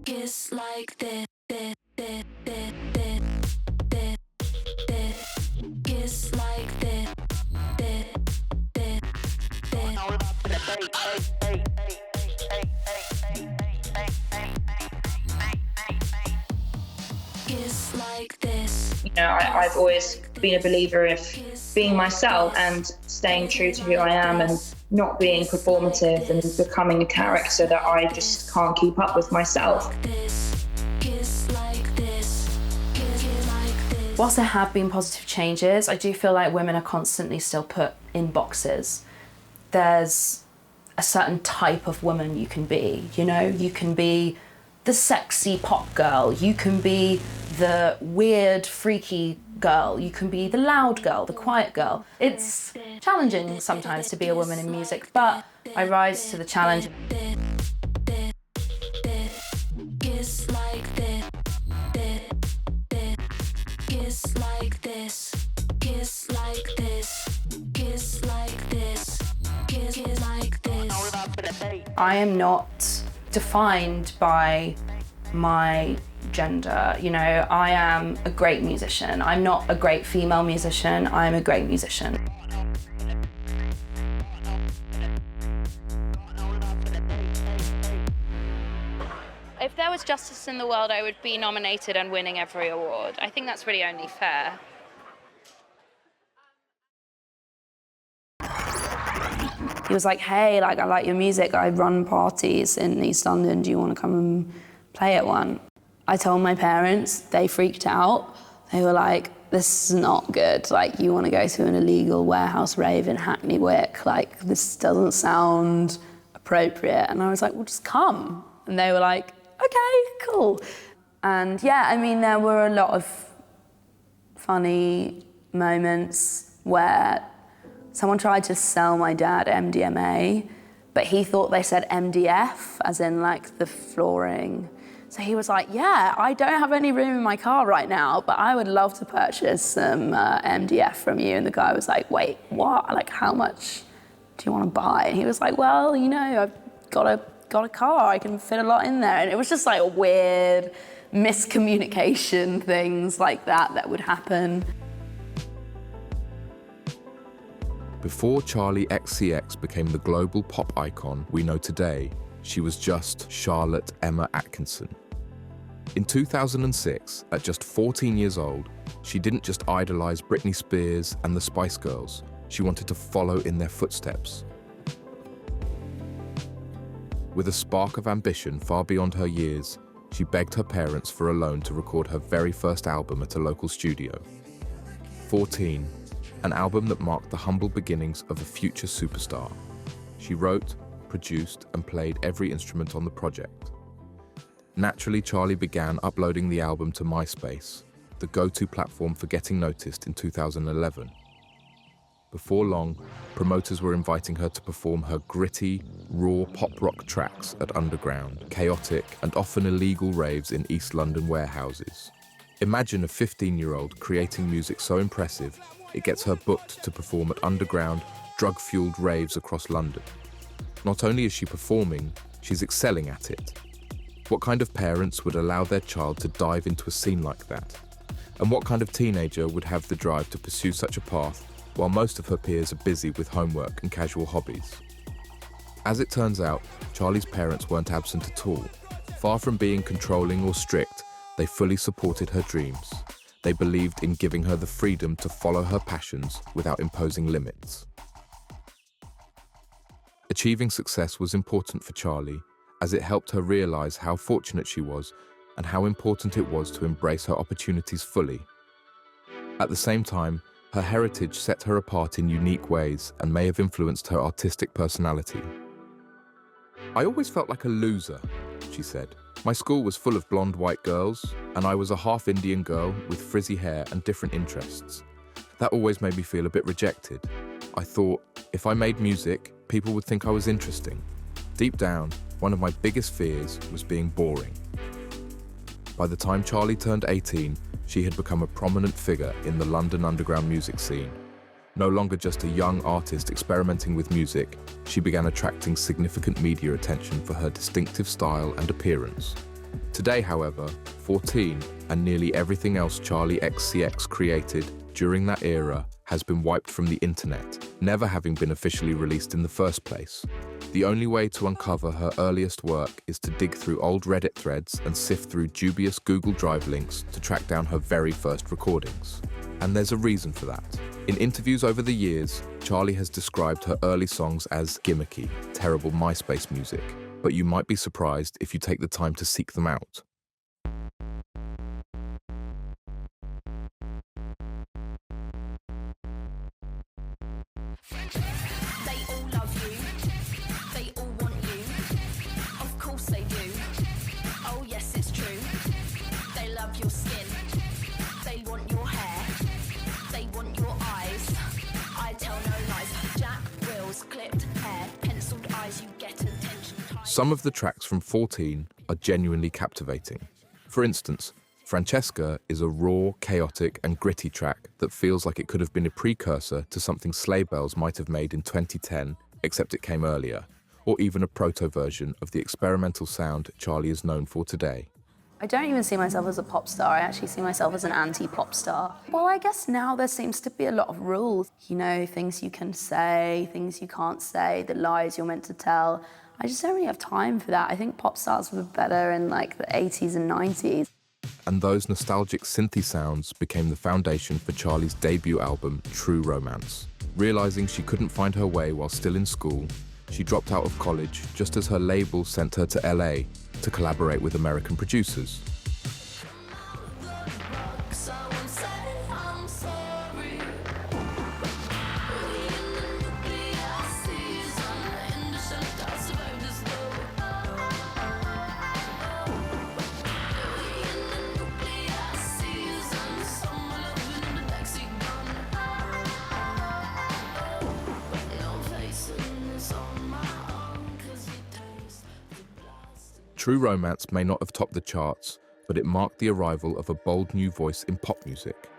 Kiss like this, this, this, this, this, this, this. Kiss like this, this, this, this. Kiss like this. You know, I've always been a believer of being myself and staying true to who I am and not being performative and becoming a character that I just can't keep up with myself. Whilst there have been positive changes, I do feel like women are constantly still put in boxes. There's a certain type of woman you can be, you know? You can be the sexy pop girl, you can be the weird, freaky girl, you can be the loud girl, the quiet girl. It's challenging sometimes to be a woman in music, but I rise to the challenge. Kiss like this, kiss like this, kiss like this, kiss like this, kiss like this. I am not defined by my gender, you know, I am a great musician. I'm not a great female musician, I'm a great musician. If there was justice in the world, I would be nominated and winning every award. I think that's really only fair. He was like, hey, like, I like your music. I run parties in East London. Do you want to come and play at one? I told my parents, they freaked out. They were like, this is not good. Like, you want to go to an illegal warehouse rave in Hackney Wick. Like, this doesn't sound appropriate. And I was like, well, just come. And they were like, okay, cool. And yeah, I mean, there were a lot of funny moments where someone tried to sell my dad MDMA, but he thought they said MDF, as in like the flooring. So he was like, yeah, I don't have any room in my car right now, but I would love to purchase some MDF from you. And the guy was like, wait, what? Like, how much do you want to buy? And he was like, well, you know, I've got a car, I can fit a lot in there. And it was just like weird miscommunication things like that would happen. Before Charli XCX became the global pop icon we know today, she was just Charlotte Emma Atkinson. In 2006, at just 14 years old, she didn't just idolize Britney Spears and the Spice Girls, she wanted to follow in their footsteps. With a spark of ambition far beyond her years, she begged her parents for a loan to record her very first album at a local studio. 14, an album that marked the humble beginnings of a future superstar. She wrote, produced, and played every instrument on the project. Naturally, Charli began uploading the album to MySpace, the go-to platform for getting noticed in 2011. Before long, promoters were inviting her to perform her gritty, raw pop rock tracks at underground, chaotic, and often illegal raves in East London warehouses. Imagine a 15-year-old creating music so impressive, it gets her booked to perform at underground, drug-fueled raves across London. Not only is she performing, she's excelling at it. What kind of parents would allow their child to dive into a scene like that? And what kind of teenager would have the drive to pursue such a path while most of her peers are busy with homework and casual hobbies? As it turns out, Charli's parents weren't absent at all. Far from being controlling or strict, they fully supported her dreams. They believed in giving her the freedom to follow her passions without imposing limits. Achieving success was important for Charli, as it helped her realize how fortunate she was and how important it was to embrace her opportunities fully. At the same time, her heritage set her apart in unique ways and may have influenced her artistic personality. I always felt like a loser, she said. My school was full of blonde white girls, and I was a half Indian girl with frizzy hair and different interests. That always made me feel a bit rejected. I thought, if I made music, people would think I was interesting. Deep down, one of my biggest fears was being boring. By the time Charli turned 18, she had become a prominent figure in the London underground music scene. No longer just a young artist experimenting with music, she began attracting significant media attention for her distinctive style and appearance. Today, however, 14 and nearly everything else Charli XCX created during that era has been wiped from the internet, never having been officially released in the first place. The only way to uncover her earliest work is to dig through old Reddit threads and sift through dubious Google Drive links to track down her very first recordings. And there's a reason for that. In interviews over the years, Charli has described her early songs as gimmicky, terrible MySpace music, but you might be surprised if you take the time to seek them out. They all love you, they all want you, of course they do, oh yes it's true. They love your skin, they want your hair, they want your eyes, I tell no lies. Jack wheels, clipped hair, penciled eyes, you get attention. Some of the tracks from 14 are genuinely captivating. For instance, Francesca is a raw, chaotic and gritty track that feels like it could have been a precursor to something Sleigh Bells might have made in 2010, except it came earlier, or even a proto-version of the experimental sound Charli is known for today. I don't even see myself as a pop star, I actually see myself as an anti-pop star. Well, I guess now there seems to be a lot of rules. You know, things you can say, things you can't say, the lies you're meant to tell. I just don't really have time for that. I think pop stars were better in like the 80s and 90s. And those nostalgic synthy sounds became the foundation for Charli's debut album, True Romance. Realizing she couldn't find her way while still in school, she dropped out of college just as her label sent her to LA to collaborate with American producers. True Romance may not have topped the charts, but it marked the arrival of a bold new voice in pop music.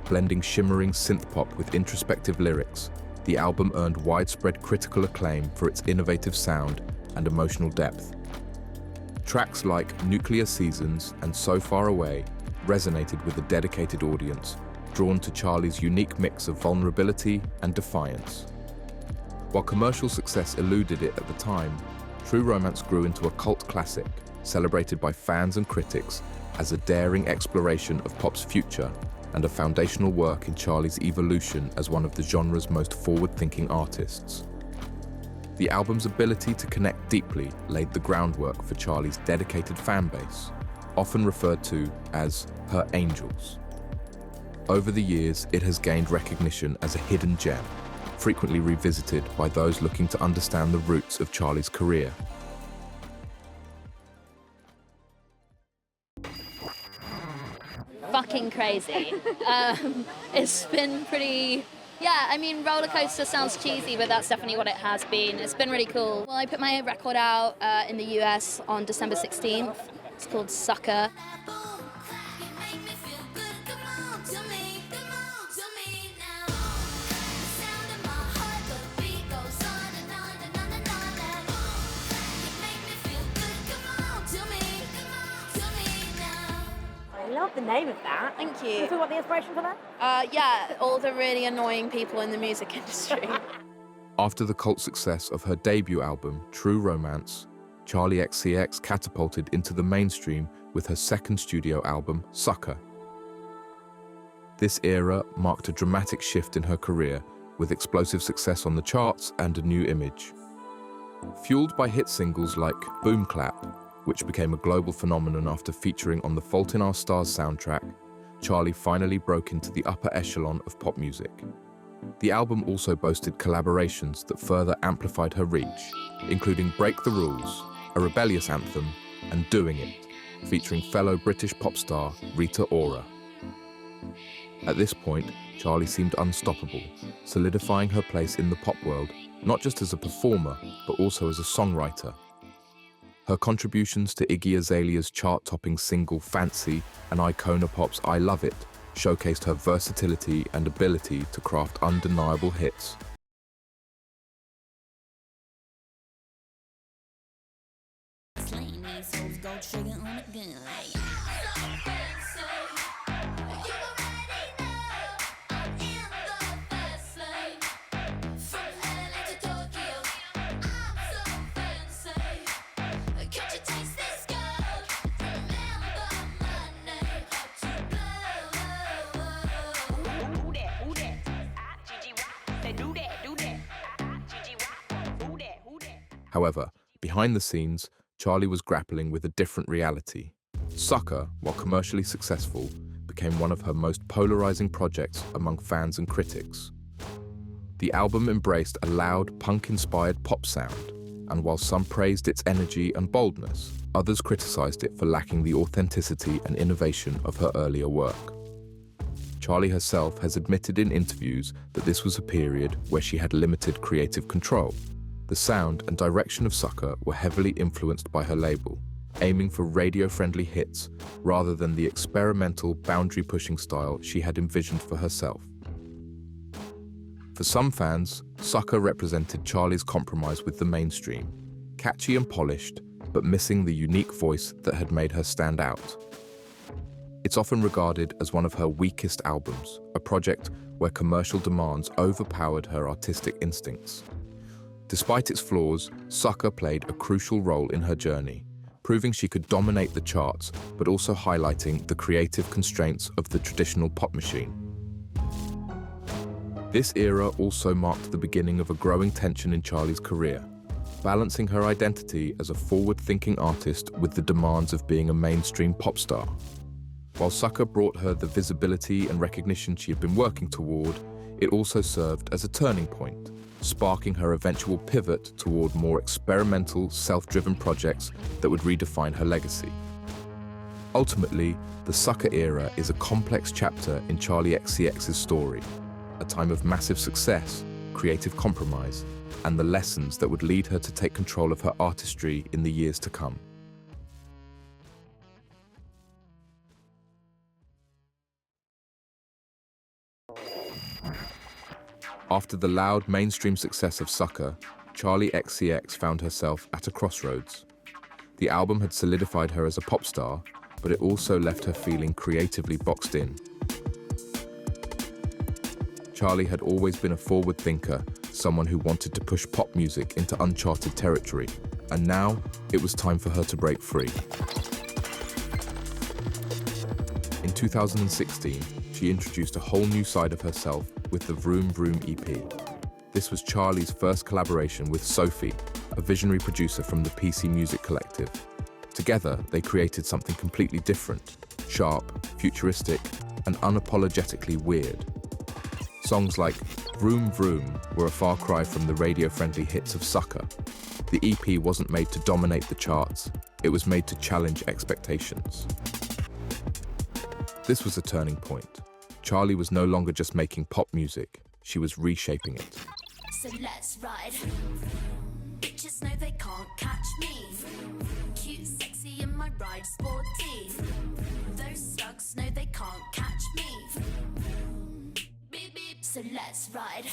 Blending shimmering synth-pop with introspective lyrics, the album earned widespread critical acclaim for its innovative sound and emotional depth. Tracks like Nuclear Seasons and So Far Away resonated with a dedicated audience, drawn to Charli's unique mix of vulnerability and defiance. While commercial success eluded it at the time, True Romance grew into a cult classic, celebrated by fans and critics as a daring exploration of pop's future and a foundational work in Charli's evolution as one of the genre's most forward-thinking artists. The album's ability to connect deeply laid the groundwork for Charli's dedicated fan base, often referred to as her angels. Over the years, it has gained recognition as a hidden gem, frequently revisited by those looking to understand the roots of Charli's career. Fucking crazy. It's been pretty, yeah, I mean, roller coaster sounds cheesy, but that's definitely what it has been. It's been really cool. Well, I put my record out in the US on December 16th. It's called Sucker. I love the name of that. Thank Do you you. feel what the inspiration for that? Yeah, all the really annoying people in the music industry. After the cult success of her debut album, True Romance, Charli XCX catapulted into the mainstream with her second studio album, Sucker. This era marked a dramatic shift in her career, with explosive success on the charts and a new image. Fueled by hit singles like Boom Clap, which became a global phenomenon after featuring on the Fault in Our Stars soundtrack, Charli finally broke into the upper echelon of pop music. The album also boasted collaborations that further amplified her reach, including Break the Rules, a rebellious anthem, and Doing It, featuring fellow British pop star Rita Ora. At this point, Charli seemed unstoppable, solidifying her place in the pop world, not just as a performer, but also as a songwriter. Her contributions to Iggy Azalea's chart-topping single Fancy and Icona Pop's I Love It showcased her versatility and ability to craft undeniable hits. these hoes go trigger on a gun like. However, behind the scenes, Charli was grappling with a different reality. Sucker, while commercially successful, became one of her most polarizing projects among fans and critics. The album embraced a loud, punk-inspired pop sound, and while some praised its energy and boldness, others criticized it for lacking the authenticity and innovation of her earlier work. Charli herself has admitted in interviews that this was a period where she had limited creative control. The sound and direction of Sucker were heavily influenced by her label, aiming for radio-friendly hits rather than the experimental, boundary-pushing style she had envisioned for herself. For some fans, Sucker represented Charli's compromise with the mainstream, catchy and polished, but missing the unique voice that had made her stand out. It's often regarded as one of her weakest albums, a project where commercial demands overpowered her artistic instincts. Despite its flaws, Sucker played a crucial role in her journey, proving she could dominate the charts, but also highlighting the creative constraints of the traditional pop machine. This era also marked the beginning of a growing tension in Charli's career, balancing her identity as a forward-thinking artist with the demands of being a mainstream pop star. While Sucker brought her the visibility and recognition she had been working toward, it also served as a turning point, sparking her eventual pivot toward more experimental, self-driven projects that would redefine her legacy. Ultimately, the Sucker era is a complex chapter in Charli XCX's story, a time of massive success, creative compromise, and the lessons that would lead her to take control of her artistry in the years to come. After the loud mainstream success of Sucker, Charli XCX found herself at a crossroads. The album had solidified her as a pop star, but it also left her feeling creatively boxed in. Charli had always been a forward thinker, someone who wanted to push pop music into uncharted territory, and now it was time for her to break free. In 2016, she introduced a whole new side of herself with the Vroom Vroom EP. This was Charli's first collaboration with Sophie, a visionary producer from the PC Music Collective. Together, they created something completely different, sharp, futuristic, and unapologetically weird. Songs like Vroom Vroom were a far cry from the radio-friendly hits of Sucker. The EP wasn't made to dominate the charts, it was made to challenge expectations. This was a turning point. Charli was no longer just making pop music, she was reshaping it. So let's ride. Bitches know they can't catch me. Cute, sexy, in my ride, sporty. Those slugs know they can't catch me. Beep, beep. So let's ride.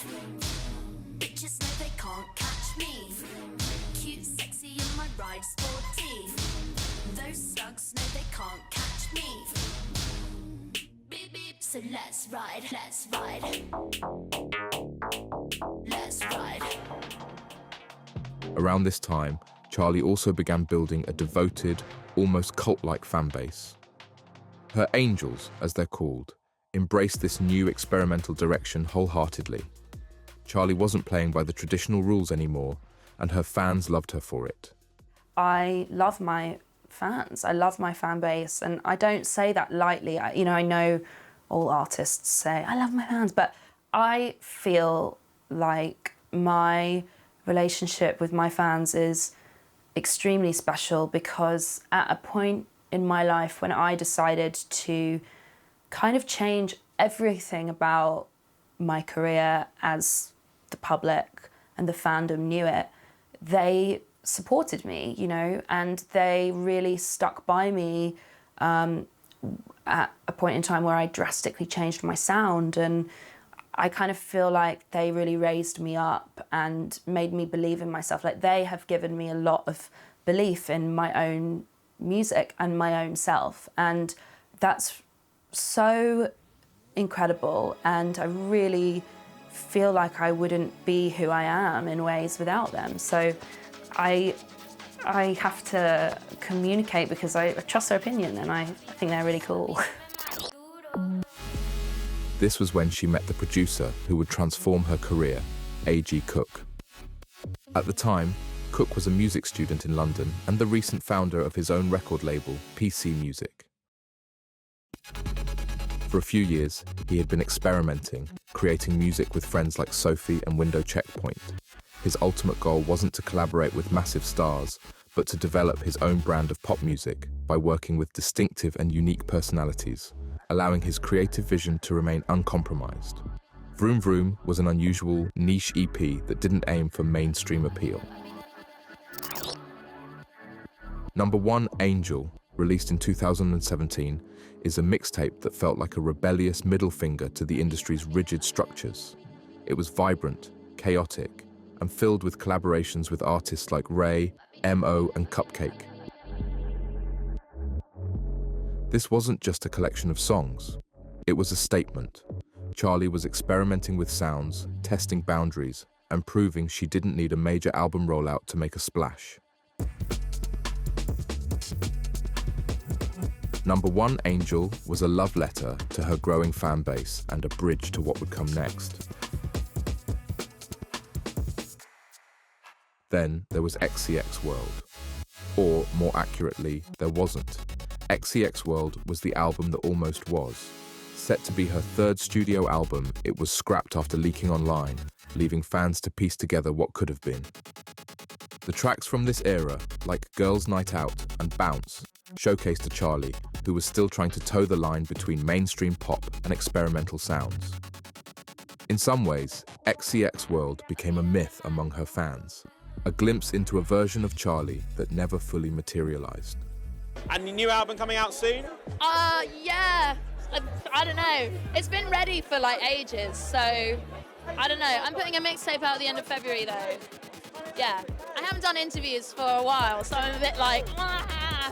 Bitches know they can't catch me. Cute, sexy, in my ride, sporty. Those slugs know they can't catch me. So let's ride, let's ride. Let's ride. Around this time, Charli also began building a devoted, almost cult-like fan base. Her angels, as they're called, embraced this new experimental direction wholeheartedly. Charli wasn't playing by the traditional rules anymore, and her fans loved her for it. I love my fans. I love my fan base, and I don't say that lightly. I know all artists say, I love my fans, but I feel like my relationship with my fans is extremely special because at a point in my life when I decided to kind of change everything about my career as the public and the fandom knew it, they supported me, and they really stuck by me at a point in time where I drastically changed my sound, and I kind of feel like they really raised me up and made me believe in myself. Like, they have given me a lot of belief in my own music and my own self. And that's so incredible, and I really feel like I wouldn't be who I am in ways without them. So I have to communicate because I trust their opinion, and I think they're really cool. This was when she met the producer who would transform her career, A.G. Cook. At the time, Cook was a music student in London and the recent founder of his own record label, PC Music. For a few years, he had been experimenting, creating music with friends like Sophie and Window Checkpoint. His ultimate goal wasn't to collaborate with massive stars, but to develop his own brand of pop music by working with distinctive and unique personalities, allowing his creative vision to remain uncompromised. Vroom Vroom was an unusual, niche EP that didn't aim for mainstream appeal. Number 1, Angel, released in 2017, is a mixtape that felt like a rebellious middle finger to the industry's rigid structures. It was vibrant, chaotic, and filled with collaborations with artists like Ray, M.O. and Cupcake. This wasn't just a collection of songs. It was a statement. Charli was experimenting with sounds, testing boundaries, and proving she didn't need a major album rollout to make a splash. Number 1, Angel, was a love letter to her growing fan base and a bridge to what would come next. Then there was XCX World. Or, more accurately, there wasn't. XCX World was the album that almost was. Set to be her 3rd studio album, it was scrapped after leaking online, leaving fans to piece together what could have been. The tracks from this era, like Girls' Night Out and Bounce, showcased a Charli who was still trying to toe the line between mainstream pop and experimental sounds. In some ways, XCX World became a myth among her fans, a glimpse into a version of Charli that never fully materialized. And the new album coming out soon? Yeah. I don't know. It's been ready for like ages, so I don't know. I'm putting a mixtape out at the end of February though. Yeah. I haven't done interviews for a while, so I'm a bit like,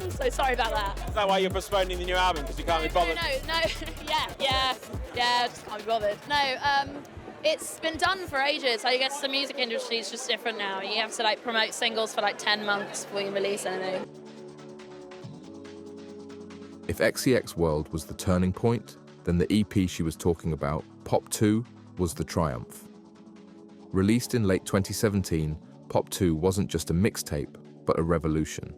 so sorry about that. Is that why you're postponing the new album? Because you can't be bothered? No. Yeah, just can't be bothered. No, it's been done for ages. I guess the music industry is just different now. You have to like promote singles for like 10 months before you release anything. If XCX World was the turning point, then the EP she was talking about, Pop 2, was the triumph. Released in late 2017, Pop 2 wasn't just a mixtape, but a revolution.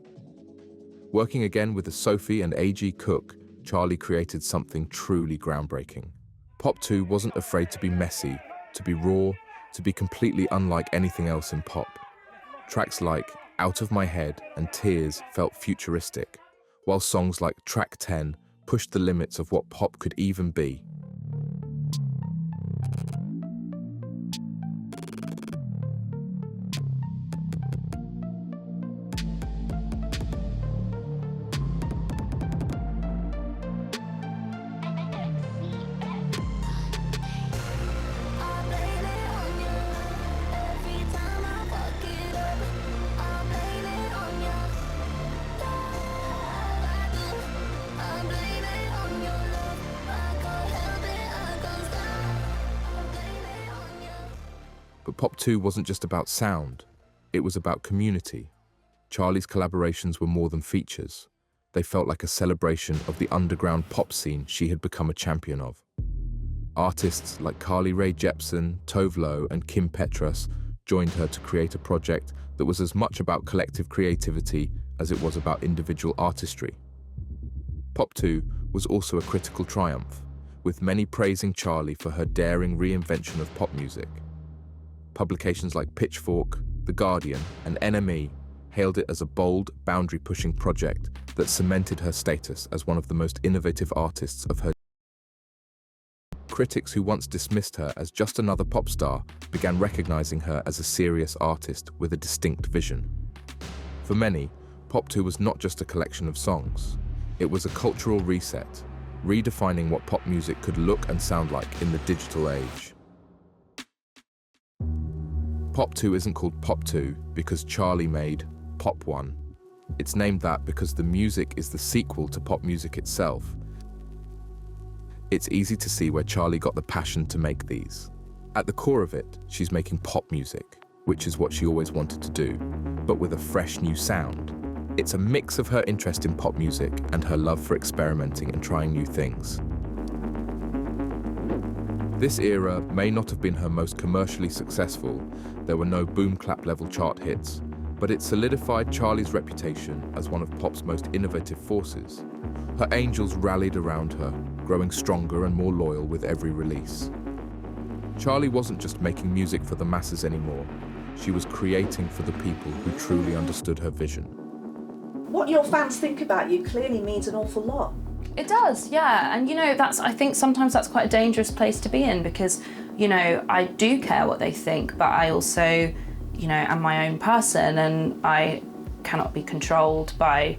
Working again with the Sophie and A.G. Cook, Charli created something truly groundbreaking. Pop 2 wasn't afraid to be messy, to be raw, to be completely unlike anything else in pop. Tracks like Out of My Head and Tears felt futuristic, while songs like Track 10 pushed the limits of what pop could even be. But Pop 2 wasn't just about sound, it was about community. Charli's collaborations were more than features. They felt like a celebration of the underground pop scene she had become a champion of. Artists like Carly Rae Jepsen, Tove Lo, and Kim Petras joined her to create a project that was as much about collective creativity as it was about individual artistry. Pop 2 was also a critical triumph, with many praising Charli for her daring reinvention of pop music. Publications like Pitchfork, The Guardian, and NME hailed it as a bold, boundary-pushing project that cemented her status as one of the most innovative artists of her. Critics who once dismissed her as just another pop star began recognizing her as a serious artist with a distinct vision. For many, Pop 2 was not just a collection of songs. It was a cultural reset, redefining what pop music could look and sound like in the digital age. Pop 2 isn't called Pop 2 because Charli made Pop 1. It's named that because the music is the sequel to pop music itself. It's easy to see where Charli got the passion to make these. At the core of it, she's making pop music, which is what she always wanted to do, but with a fresh new sound. It's a mix of her interest in pop music and her love for experimenting and trying new things. This era may not have been her most commercially successful. There were no boom-clap level chart hits, but it solidified Charli's reputation as one of pop's most innovative forces. Her angels rallied around her, growing stronger and more loyal with every release. Charli wasn't just making music for the masses anymore. She was creating for the people who truly understood her vision. What your fans think about you clearly means an awful lot. It does, yeah. And I think sometimes that's quite a dangerous place to be in because, I do care what they think, but I also, am my own person and I cannot be controlled by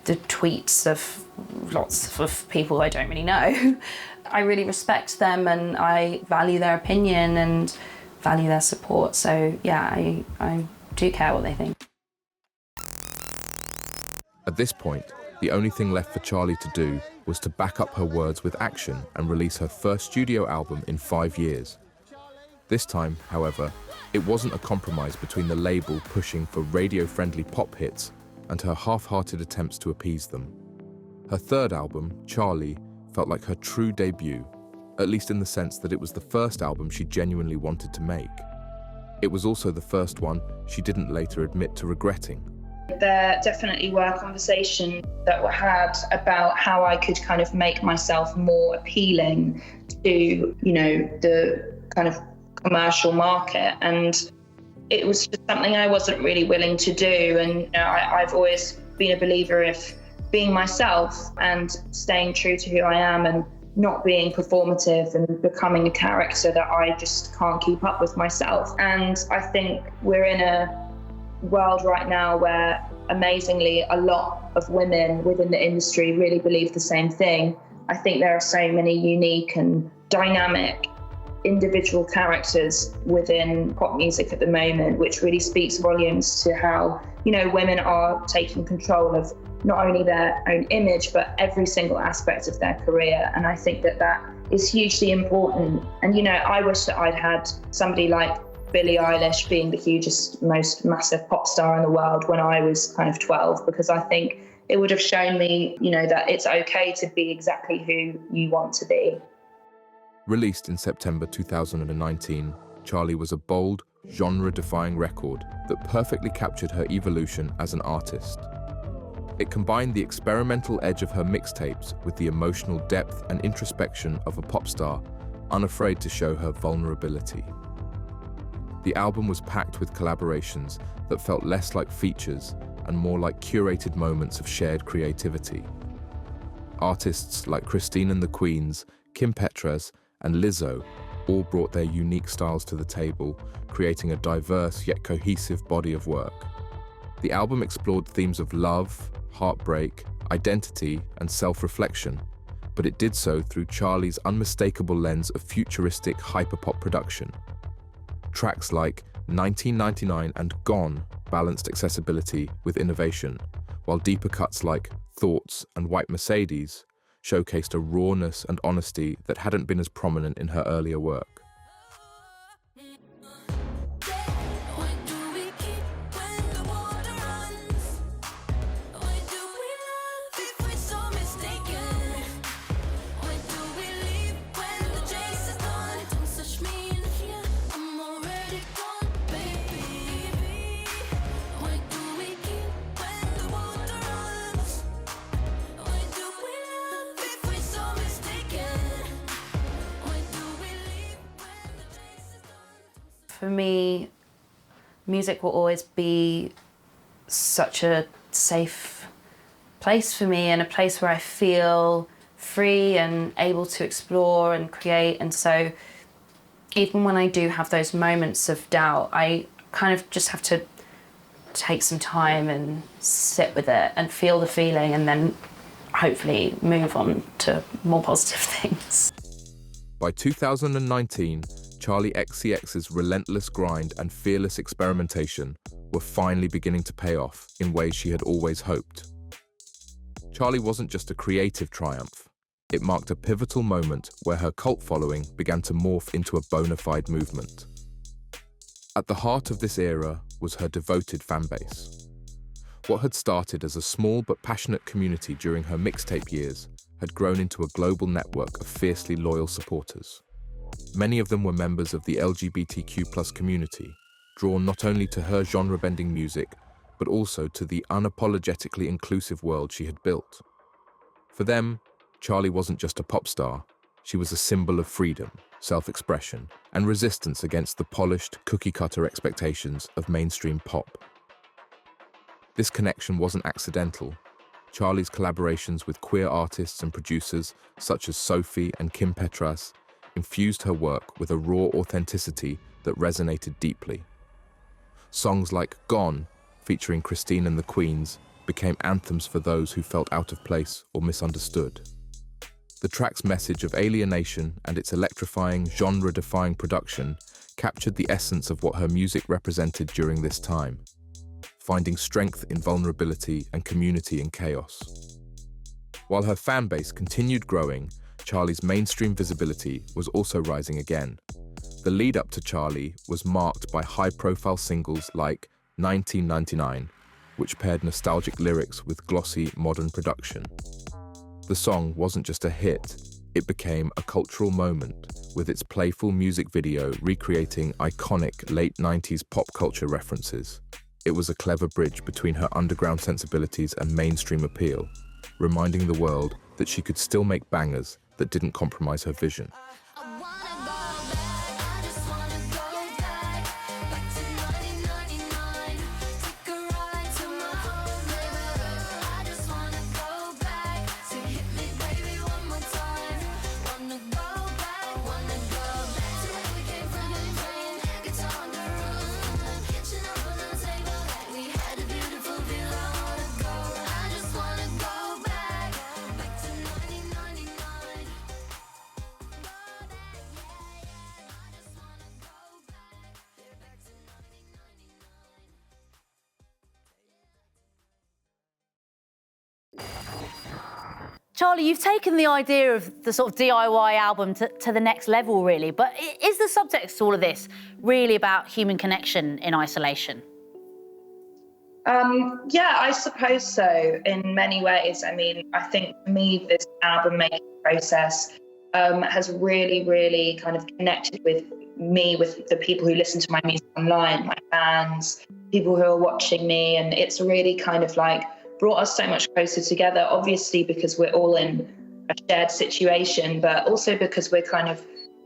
the tweets of lots of people I don't really know. I really respect them and I value their opinion and value their support. So yeah, I do care what they think. At this point, the only thing left for Charli to do was to back up her words with action and release her first studio album in 5 years. This time, however, it wasn't a compromise between the label pushing for radio-friendly pop hits and her half-hearted attempts to appease them. Her third album, Charli, felt like her true debut, at least in the sense that it was the first album she genuinely wanted to make. It was also the first one she didn't later admit to regretting. There definitely were conversations that were had about how I could kind of make myself more appealing to, the kind of commercial market. And it was just something I wasn't really willing to do. And I've always been a believer of being myself and staying true to who I am and not being performative and becoming a character that I just can't keep up with myself. And I think we're in a world right now where amazingly a lot of women within the industry really believe the same thing. I think there are so many unique and dynamic individual characters within pop music at the moment, which really speaks volumes to how, women are taking control of not only their own image, but every single aspect of their career. And I think that is hugely important. And, I wish that I'd had somebody like Billie Eilish being the hugest, most massive pop star in the world when I was kind of 12, because I think it would have shown me, that it's okay to be exactly who you want to be. Released in September 2019, Charli was a bold, genre-defying record that perfectly captured her evolution as an artist. It combined the experimental edge of her mixtapes with the emotional depth and introspection of a pop star, unafraid to show her vulnerability. The album was packed with collaborations that felt less like features and more like curated moments of shared creativity. Artists like Christine and the Queens, Kim Petras, and Lizzo all brought their unique styles to the table, creating a diverse yet cohesive body of work. The album explored themes of love, heartbreak, identity, and self-reflection, but it did so through Charli's unmistakable lens of futuristic hyperpop production. Tracks like 1999 and Gone balanced accessibility with innovation, while deeper cuts like Thoughts and White Mercedes showcased a rawness and honesty that hadn't been as prominent in her earlier work. For me, music will always be such a safe place for me and a place where I feel free and able to explore and create. And so even when I do have those moments of doubt, I kind of just have to take some time and sit with it and feel the feeling and then hopefully move on to more positive things. By 2019, Charli XCX's relentless grind and fearless experimentation were finally beginning to pay off in ways she had always hoped. Charli wasn't just a creative triumph. It marked a pivotal moment where her cult following began to morph into a bona fide movement. At the heart of this era was her devoted fanbase. What had started as a small but passionate community during her mixtape years had grown into a global network of fiercely loyal supporters. Many of them were members of the LGBTQ+ community, drawn not only to her genre-bending music, but also to the unapologetically inclusive world she had built. For them, Charli wasn't just a pop star, she was a symbol of freedom, self-expression, and resistance against the polished, cookie-cutter expectations of mainstream pop. This connection wasn't accidental. Charli's collaborations with queer artists and producers such as Sophie and Kim Petras infused her work with a raw authenticity that resonated deeply. Songs like Gone, featuring Christine and the Queens, became anthems for those who felt out of place or misunderstood. The track's message of alienation and its electrifying, genre-defying production captured the essence of what her music represented during this time, finding strength in vulnerability and community in chaos. While her fan base continued growing, Charli's mainstream visibility was also rising again. The lead-up to Charli was marked by high-profile singles like 1999, which paired nostalgic lyrics with glossy, modern production. The song wasn't just a hit, it became a cultural moment, with its playful music video recreating iconic late 90s pop culture references. It was a clever bridge between her underground sensibilities and mainstream appeal, reminding the world that she could still make bangers that didn't compromise her vision. Charli, you've taken the idea of the sort of DIY album to the next level, really, but is the subtext to all of this really about human connection in isolation? Yeah, I suppose so, in many ways. I mean, I think for me, this album making process has really, really kind of connected with me, with the people who listen to my music online, my fans, people who are watching me, and it's really kind of like brought us so much closer together, obviously because we're all in a shared situation, but also because we're kind of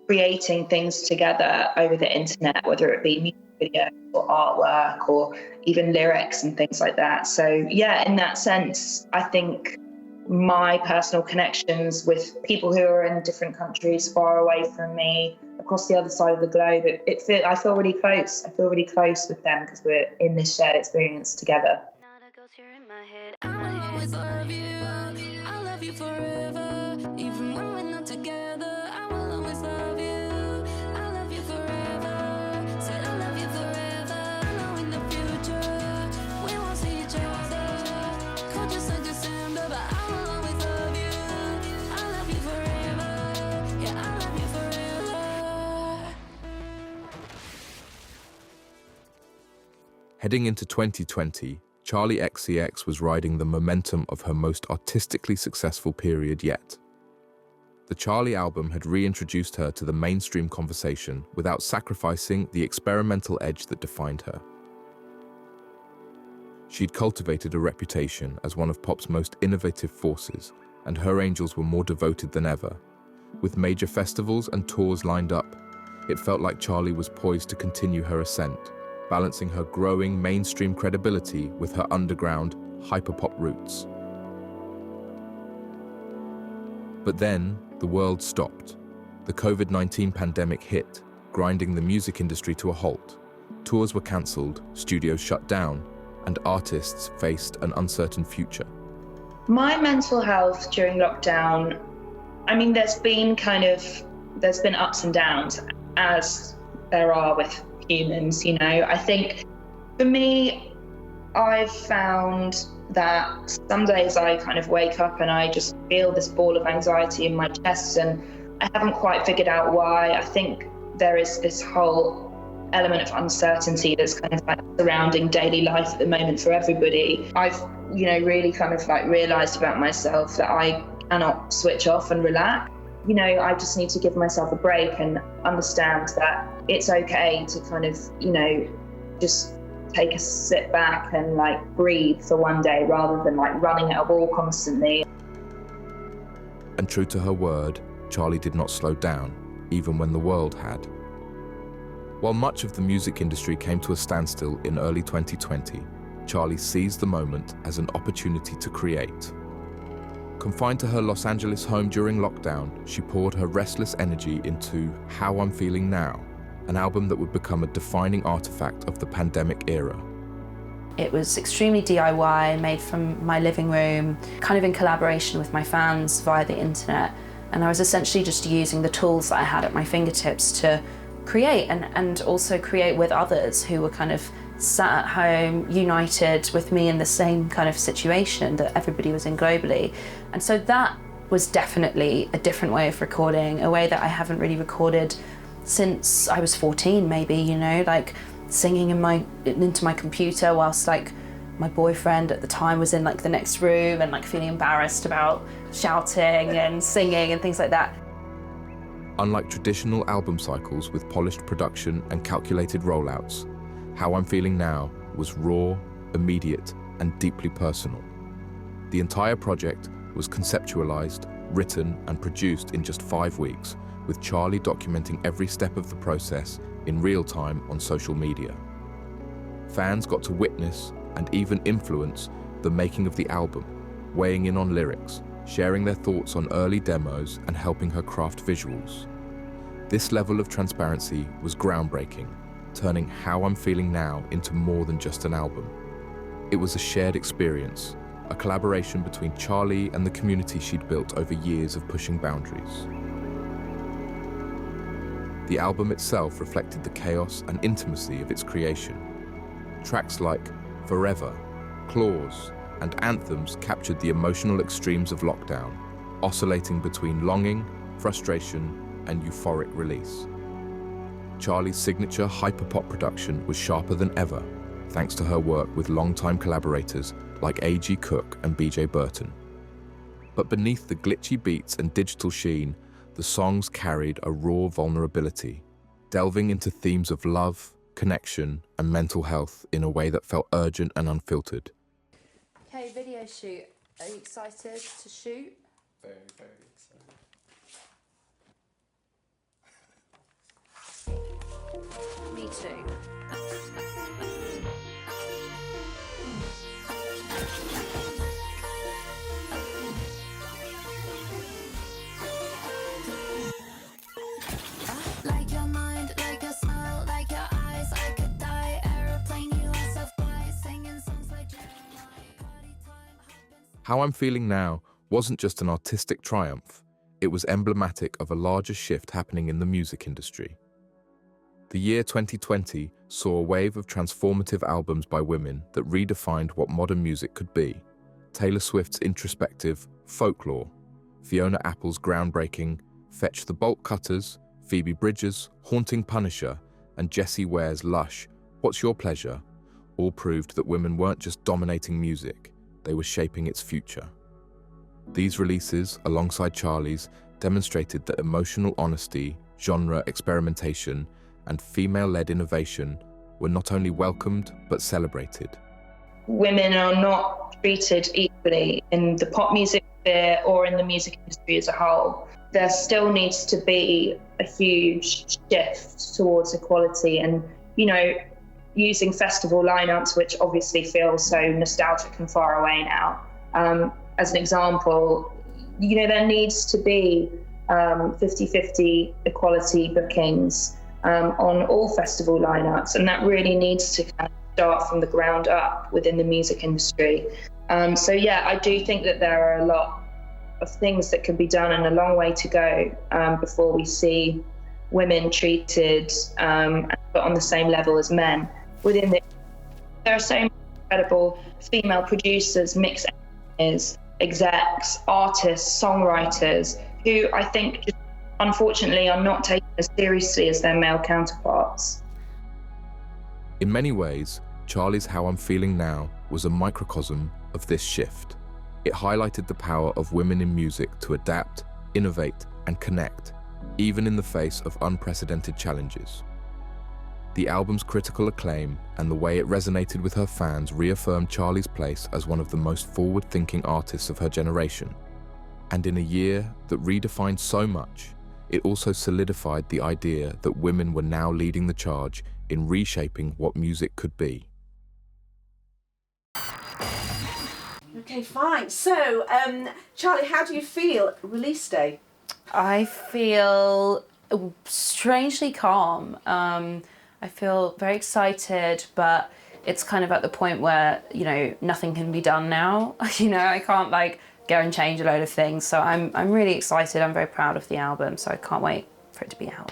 creating things together over the internet, whether it be music videos or artwork or even lyrics and things like that. So yeah, in that sense, I think my personal connections with people who are in different countries far away from me, across the other side of the globe, I feel really close. I feel really close with them because we're in this shared experience together. I will always love you. I'll love you forever. Even when we're not together, I will always love you. I love you forever. Said I love you forever. I know in the future we won't see each other. Cold just like December, but I will always love you. I love you forever. Yeah, I love you forever. Heading into 2020, Charli XCX was riding the momentum of her most artistically successful period yet. The Charli album had reintroduced her to the mainstream conversation without sacrificing the experimental edge that defined her. She'd cultivated a reputation as one of pop's most innovative forces, and her angels were more devoted than ever. With major festivals and tours lined up, it felt like Charli was poised to continue her ascent, balancing her growing mainstream credibility with her underground, hyperpop roots. But then, the world stopped. The COVID-19 pandemic hit, grinding the music industry to a halt. Tours were cancelled, studios shut down, and artists faced an uncertain future. My mental health during lockdown, I mean, there's been ups and downs, as there are with humans, you know. I think For me, I've found that some days I kind of wake up and I just feel this ball of anxiety in my chest, and I haven't quite figured out why. I think there is this whole element of uncertainty that's kind of like surrounding daily life at the moment for everybody. I've, really kind of like realised about myself that I cannot switch off and relax. I just need to give myself a break and understand that it's okay to kind of, just take a sit back and like breathe for one day rather than like running at a wall constantly. And true to her word, Charli did not slow down, even when the world had. While much of the music industry came to a standstill in early 2020, Charli seized the moment as an opportunity to create. Confined to her Los Angeles home during lockdown, she poured her restless energy into How I'm Feeling Now, an album that would become a defining artifact of the pandemic era. It was extremely DIY, made from my living room, kind of in collaboration with my fans via the internet. And I was essentially just using the tools that I had at my fingertips to create and also create with others who were kind of sat at home, united with me in the same kind of situation that everybody was in globally. And so that was definitely a different way of recording, a way that I haven't really recorded since I was 14 maybe, like singing into my computer whilst like my boyfriend at the time was in like the next room and like feeling embarrassed about shouting and singing and things like that. Unlike traditional album cycles with polished production and calculated rollouts, How I'm Feeling Now was raw, immediate, and deeply personal. The entire project was conceptualized, written, and produced in just 5 weeks, with Charli documenting every step of the process in real time on social media. Fans got to witness and even influence the making of the album, weighing in on lyrics, sharing their thoughts on early demos, and helping her craft visuals. This level of transparency was groundbreaking, turning How I'm Feeling Now into more than just an album. It was a shared experience, a collaboration between Charli and the community she'd built over years of pushing boundaries. The album itself reflected the chaos and intimacy of its creation. Tracks like Forever, Claws, and Anthems captured the emotional extremes of lockdown, oscillating between longing, frustration, and euphoric release. Charli's signature hyperpop production was sharper than ever, thanks to her work with longtime collaborators like A.G. Cook and B.J. Burton. But beneath the glitchy beats and digital sheen, the songs carried a raw vulnerability, delving into themes of love, connection, and mental health in a way that felt urgent and unfiltered. Okay, video shoot. Are you excited to shoot? Very, very excited. Me too. Like your mind, like your smile, like your eyes, I could die. Aeroplane, US fly, singing songs like Jeremiah. Party time, How I'm Feeling Now wasn't just an artistic triumph, it was emblematic of a larger shift happening in the music industry. The year 2020 saw a wave of transformative albums by women that redefined what modern music could be. Taylor Swift's introspective Folklore, Fiona Apple's groundbreaking Fetch the Bolt Cutters, Phoebe Bridgers' Haunting Punisher, and Jessie Ware's lush What's Your Pleasure all proved that women weren't just dominating music, they were shaping its future. These releases, alongside Charli's, demonstrated that emotional honesty, genre experimentation, and female-led innovation were not only welcomed but celebrated. Women are not treated equally in the pop music sphere or in the music industry as a whole. There still needs to be a huge shift towards equality and, using festival lineups, which obviously feel so nostalgic and far away now. As an example, there needs to be 50-50 equality bookings on all festival lineups, and that really needs to kind of start from the ground up within the music industry. I do think that there are a lot of things that can be done and a long way to go before we see women treated and put on the same level as men within the There are so many incredible female producers, mix engineers, execs, artists, songwriters, who I think just unfortunately are not taken as seriously as their male counterparts. In many ways, Charli's How I'm Feeling Now was a microcosm of this shift. It highlighted the power of women in music to adapt, innovate, and connect, even in the face of unprecedented challenges. The album's critical acclaim and the way it resonated with her fans reaffirmed Charli's place as one of the most forward-thinking artists of her generation. And in a year that redefined so much, it also solidified the idea that women were now leading the charge in reshaping what music could be. Okay, fine. So, Charli, how do you feel release day? I feel strangely calm. I feel very excited, but it's kind of at the point where, you know, nothing can be done now. You know, I can't like go and change a load of things. So I'm really excited. I'm very proud of the album, so I can't wait for it to be out.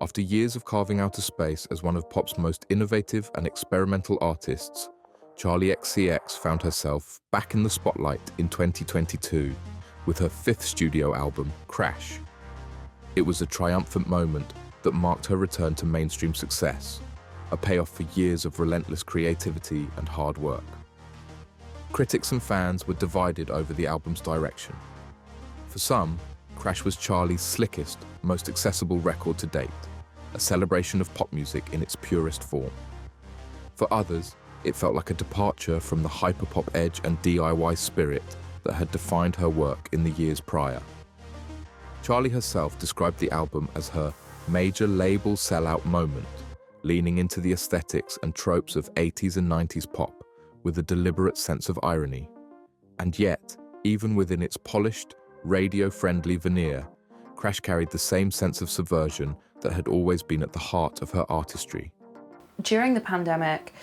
After years of carving out a space as one of pop's most innovative and experimental artists, Charli XCX found herself back in the spotlight in 2022 with her 5th studio album, Crash. It was a triumphant moment that marked her return to mainstream success, a payoff for years of relentless creativity and hard work. Critics and fans were divided over the album's direction. For some, Crash was Charli's slickest, most accessible record to date, a celebration of pop music in its purest form. For others, it felt like a departure from the hyperpop edge and DIY spirit that had defined her work in the years prior. Charli herself described the album as her major label sellout moment, leaning into the aesthetics and tropes of 80s and 90s pop with a deliberate sense of irony. And yet, even within its polished, radio-friendly veneer, Crash carried the same sense of subversion that had always been at the heart of her artistry. During the pandemic,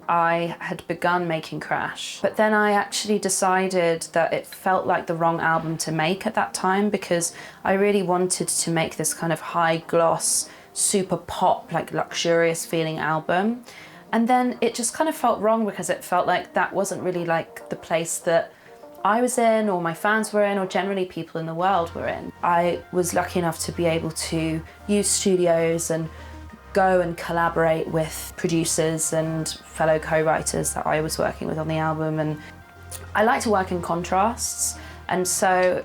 I had begun making Crash, but then I actually decided that it felt like the wrong album to make at that time because I really wanted to make this kind of high gloss, super pop, like luxurious feeling album. And then it just kind of felt wrong because it felt like that wasn't really like the place that I was in or my fans were in or generally people in the world were in. I was lucky enough to be able to use studios and go and collaborate with producers and fellow co-writers that I was working with on the album, and I like to work in contrasts, and so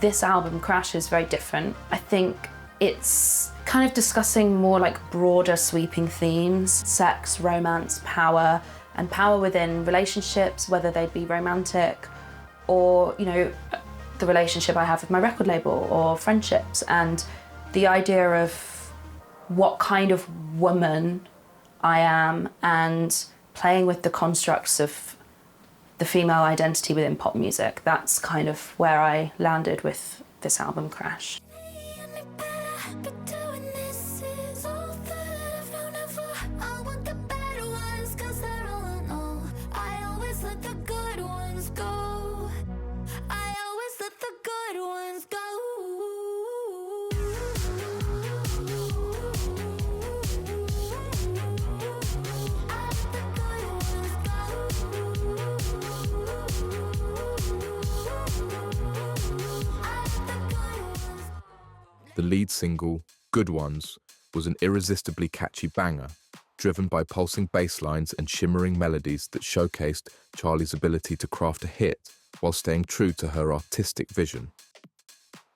this album, Crash, is very different. I think it's kind of discussing more like broader sweeping themes: sex, romance, power, and power within relationships, whether they'd be romantic or, you know, the relationship I have with my record label or friendships, and the idea of what kind of woman I am and playing with the constructs of the female identity within pop music. That's kind of where I landed with this album, Crash. The lead single, Good Ones, was an irresistibly catchy banger, driven by pulsing bass lines and shimmering melodies that showcased Charli's ability to craft a hit while staying true to her artistic vision.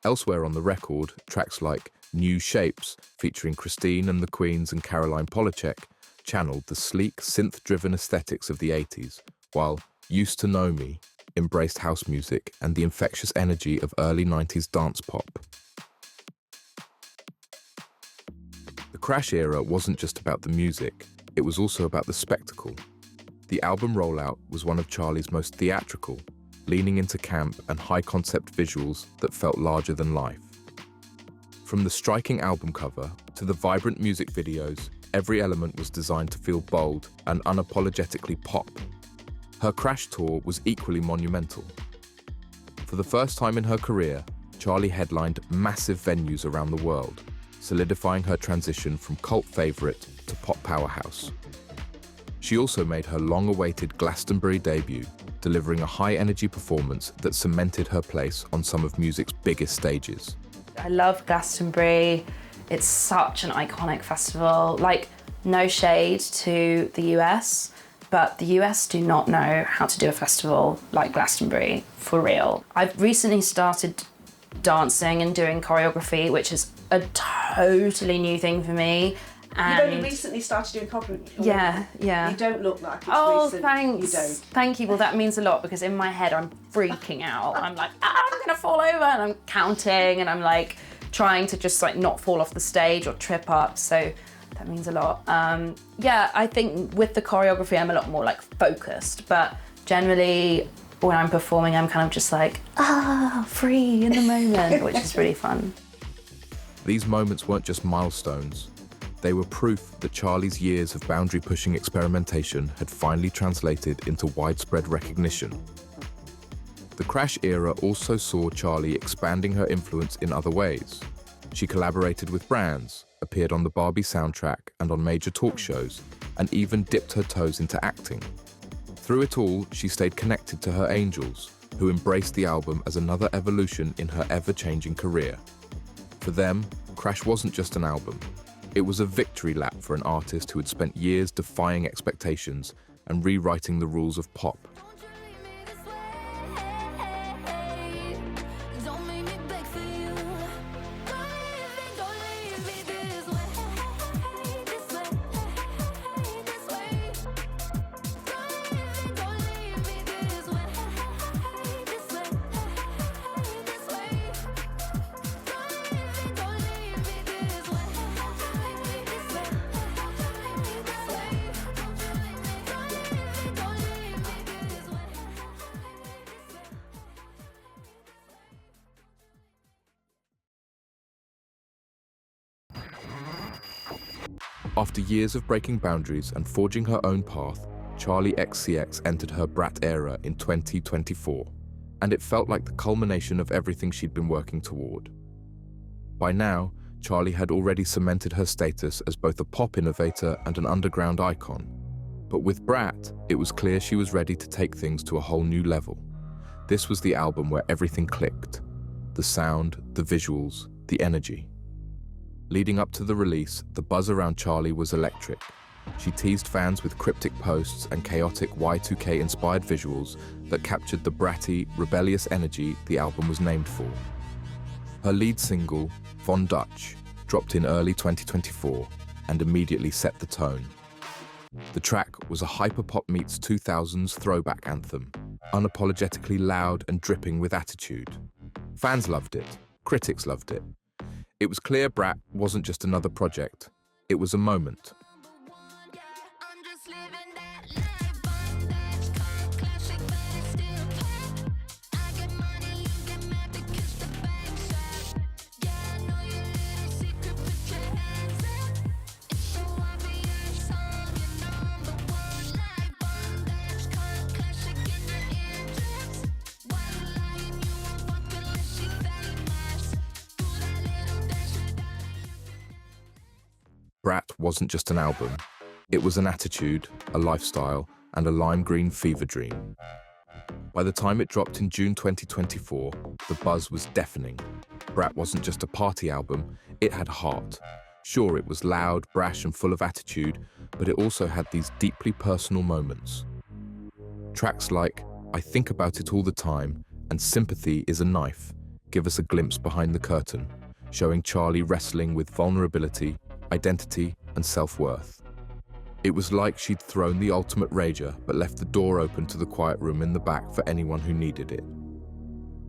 Elsewhere on the record, tracks like New Shapes, featuring Christine and the Queens and Caroline Polachek, channeled the sleek, synth-driven aesthetics of the 80s, while Used to Know Me embraced house music and the infectious energy of early 90s dance pop. The Crash era wasn't just about the music, it was also about the spectacle. The album rollout was one of Charli's most theatrical, leaning into camp and high-concept visuals that felt larger than life. From the striking album cover to the vibrant music videos, every element was designed to feel bold and unapologetically pop. Her Crash tour was equally monumental. For the first time in her career, Charli headlined massive venues around the world, solidifying her transition from cult favorite to pop powerhouse. She also made her long-awaited Glastonbury debut, delivering a high-energy performance that cemented her place on some of music's biggest stages. I love Glastonbury. It's such an iconic festival. Like, no shade to the US, but the US do not know how to do a festival like Glastonbury, for real. I've recently started dancing and doing choreography, which is a totally new thing for me. You've only recently started doing choreography. Yeah. You don't look like it's recent. Thanks. You don't. Thank you. Well, that means a lot because in my head I'm freaking out. I'm like, I'm gonna fall over, and I'm counting, and I'm like trying to just like not fall off the stage or trip up. So that means a lot. Yeah, I think with the choreography I'm a lot more like focused, but generally when I'm performing I'm kind of just like, free in the moment, which is really fun. These moments weren't just milestones. They were proof that Charli's years of boundary-pushing experimentation had finally translated into widespread recognition. The Crash era also saw Charli expanding her influence in other ways. She collaborated with brands, appeared on the Barbie soundtrack and on major talk shows, and even dipped her toes into acting. Through it all, she stayed connected to her angels, who embraced the album as another evolution in her ever-changing career. For them, Crash wasn't just an album. It was a victory lap for an artist who had spent years defying expectations and rewriting the rules of pop. After years of breaking boundaries and forging her own path, Charli XCX entered her Brat era in 2024, and it felt like the culmination of everything she'd been working toward. By now, Charli had already cemented her status as both a pop innovator and an underground icon. But with Brat, it was clear she was ready to take things to a whole new level. This was the album where everything clicked. The sound, the visuals, the energy. Leading up to the release, the buzz around Charli was electric. She teased fans with cryptic posts and chaotic Y2K-inspired visuals that captured the bratty, rebellious energy the album was named for. Her lead single, Von Dutch, dropped in early 2024 and immediately set the tone. The track was a hyperpop meets 2000s throwback anthem, unapologetically loud and dripping with attitude. Fans loved it, critics loved it. It was clear Brat wasn't just another project, it was a moment. Brat wasn't just an album, it was an attitude, a lifestyle, and a lime green fever dream. By the time it dropped in June 2024, the buzz was deafening. Brat wasn't just a party album, it had heart. Sure, it was loud, brash, and full of attitude, but it also had these deeply personal moments. Tracks like I Think About It All the Time and Sympathy is a Knife give us a glimpse behind the curtain, showing Charli wrestling with vulnerability, identity, and self-worth. It was like she'd thrown the ultimate rager but left the door open to the quiet room in the back for anyone who needed it.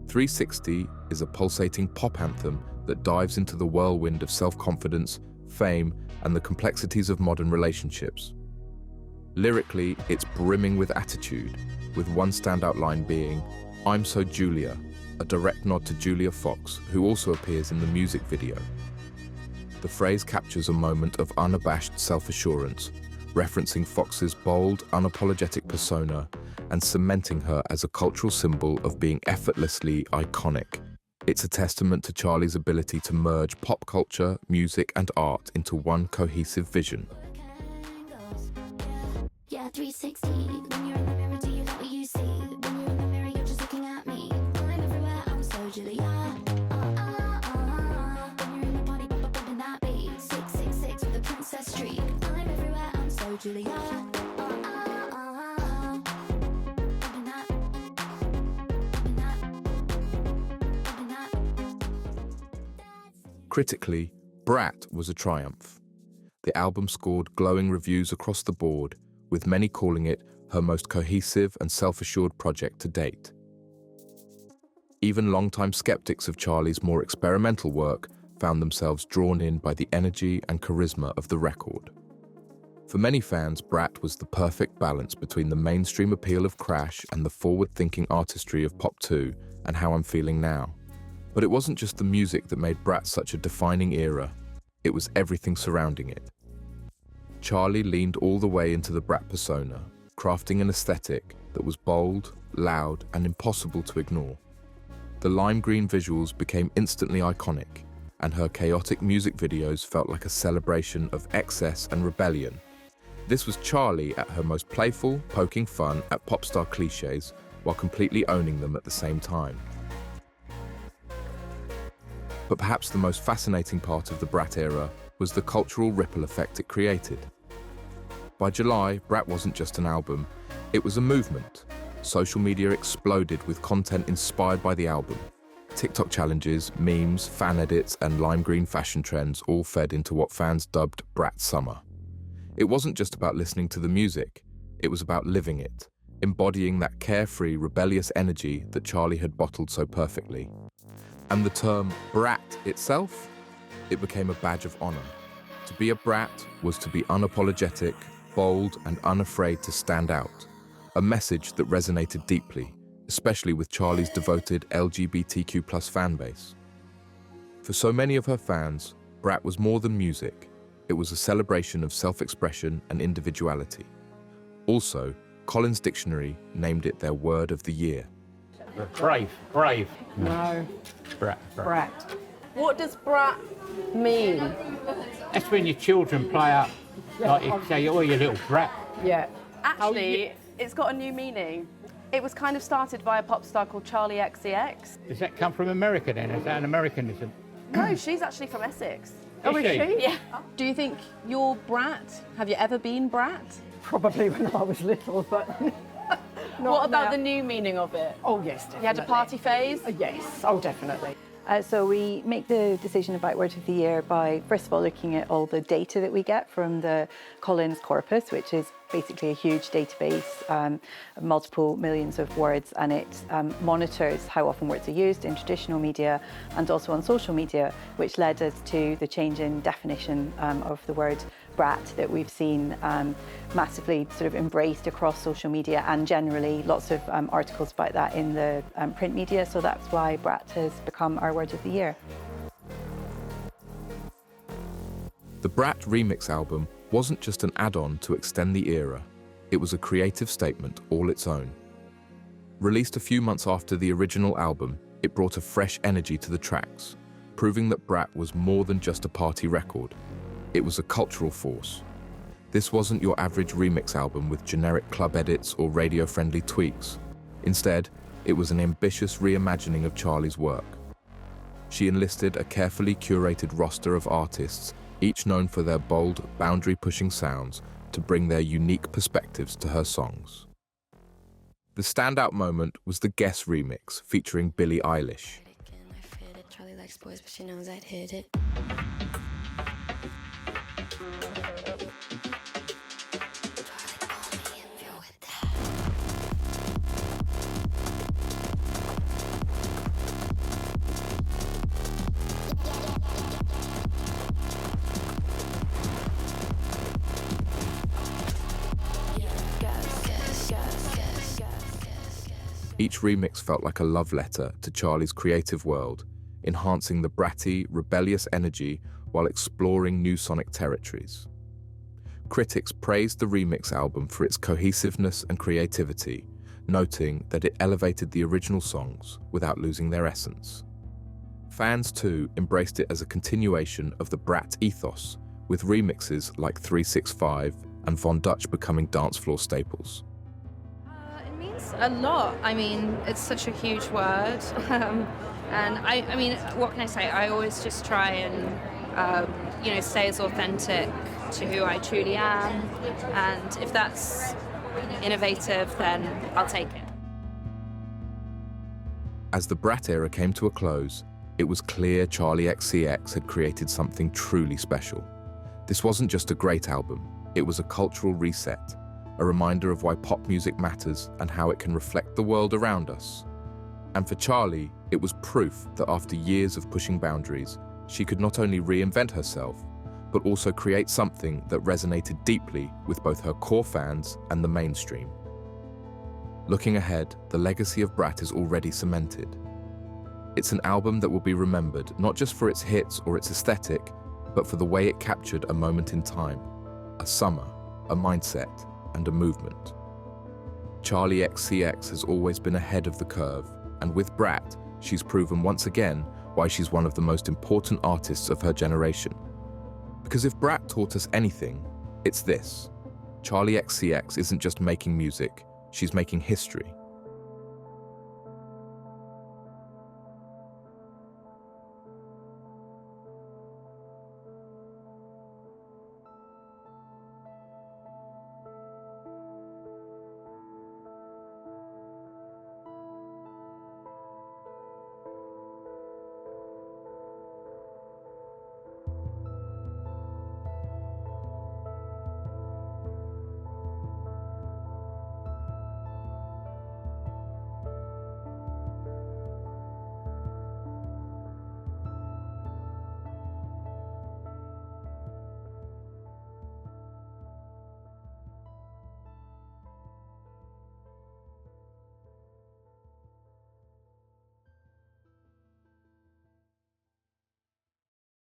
360 is a pulsating pop anthem that dives into the whirlwind of self-confidence, fame, and the complexities of modern relationships. Lyrically, it's brimming with attitude, with one standout line being, "I'm so Julia," a direct nod to Julia Fox, who also appears in the music video. The phrase captures a moment of unabashed self-assurance, referencing Fox's bold, unapologetic persona and cementing her as a cultural symbol of being effortlessly iconic. It's a testament to Charli's ability to merge pop culture, music, and art into one cohesive vision. Yeah, that 360. When you're in the mirror, do you like what you see? When you're in the mirror, you're just looking at me. I'm everywhere, I'm so Julia. When you're in the party, bumping that beat. 666 with a princess streak. I'm everywhere, I'm so Julia. Critically, Brat was a triumph. The album scored glowing reviews across the board, with many calling it her most cohesive and self-assured project to date. Even longtime skeptics of Charli's more experimental work found themselves drawn in by the energy and charisma of the record. For many fans, Brat was the perfect balance between the mainstream appeal of Crash and the forward-thinking artistry of Pop 2 and How I'm Feeling Now. But it wasn't just the music that made Brat such a defining era, it was everything surrounding it. Charli leaned all the way into the Brat persona, crafting an aesthetic that was bold, loud, and impossible to ignore. The lime green visuals became instantly iconic, and her chaotic music videos felt like a celebration of excess and rebellion. This was Charli at her most playful, poking fun at pop star cliches, while completely owning them at the same time. But perhaps the most fascinating part of the Brat era was the cultural ripple effect it created. By July, Brat wasn't just an album, it was a movement. Social media exploded with content inspired by the album. TikTok challenges, memes, fan edits, and lime green fashion trends all fed into what fans dubbed Brat Summer. It wasn't just about listening to the music, it was about living it, embodying that carefree, rebellious energy that Charli had bottled so perfectly. And the term Brat itself, it became a badge of honor. To be a brat was to be unapologetic, bold, and unafraid to stand out. A message that resonated deeply, especially with Charli's devoted LGBTQ+ fanbase. For so many of her fans, Brat was more than music. It was a celebration of self-expression and individuality. Also, Collins Dictionary named it their word of the year. Brave. No. Brat. What does brat mean? That's when your children play up, like you say, oh, you little brat. Yeah. Actually, it's got a new meaning. It was kind of started by a pop star called Charli XCX. Does that come from America then? Is that an Americanism? No, she's actually from Essex. Is she? Yeah. Do you think you're Brat? Have you ever been Brat? Probably when I was little, but What about the new meaning of it? Oh, yes, definitely. You had a party phase? Yes, oh, definitely. So we make the decision about Word of the Year by, first of all, looking at all the data that we get from the Collins corpus, which is basically a huge database of multiple millions of words, and it monitors how often words are used in traditional media and also on social media, which led us to the change in definition of the word brat that we've seen massively sort of embraced across social media, and generally lots of articles about that in the print media. So that's why Brat has become our word of the year. The Brat remix album wasn't just an add-on to extend the era, it was a creative statement all its own. Released a few months after the original album, it brought a fresh energy to the tracks, proving that Brat was more than just a party record. It was a cultural force. This wasn't your average remix album with generic club edits or radio-friendly tweaks. Instead, it was an ambitious reimagining of Charli's work. She enlisted a carefully curated roster of artists, each known for their bold, boundary-pushing sounds, to bring their unique perspectives to her songs. The standout moment was the Guess remix featuring Billie Eilish. Charli likes boys, but she knows I'd hit it. Each remix felt like a love letter to Charli's creative world, enhancing the bratty, rebellious energy while exploring new sonic territories. Critics praised the remix album for its cohesiveness and creativity, noting that it elevated the original songs without losing their essence. Fans, too, embraced it as a continuation of the Brat ethos, with remixes like 365 and Von Dutch becoming dance floor staples. It means a lot. I mean, it's such a huge word. And I mean, what can I say? I always just try and, stay as authentic to who I truly am. And if that's innovative, then I'll take it. As the Brat era came to a close, it was clear Charli XCX had created something truly special. This wasn't just a great album, it was a cultural reset, a reminder of why pop music matters and how it can reflect the world around us. And for Charli, it was proof that after years of pushing boundaries, she could not only reinvent herself, but also create something that resonated deeply with both her core fans and the mainstream. Looking ahead, the legacy of Brat is already cemented. It's an album that will be remembered not just for its hits or its aesthetic, but for the way it captured a moment in time, a summer, a mindset, and a movement. Charli XCX has always been ahead of the curve, and with Brat, she's proven once again why she's one of the most important artists of her generation. Because if Brat taught us anything, it's this. Charli XCX isn't just making music, she's making history.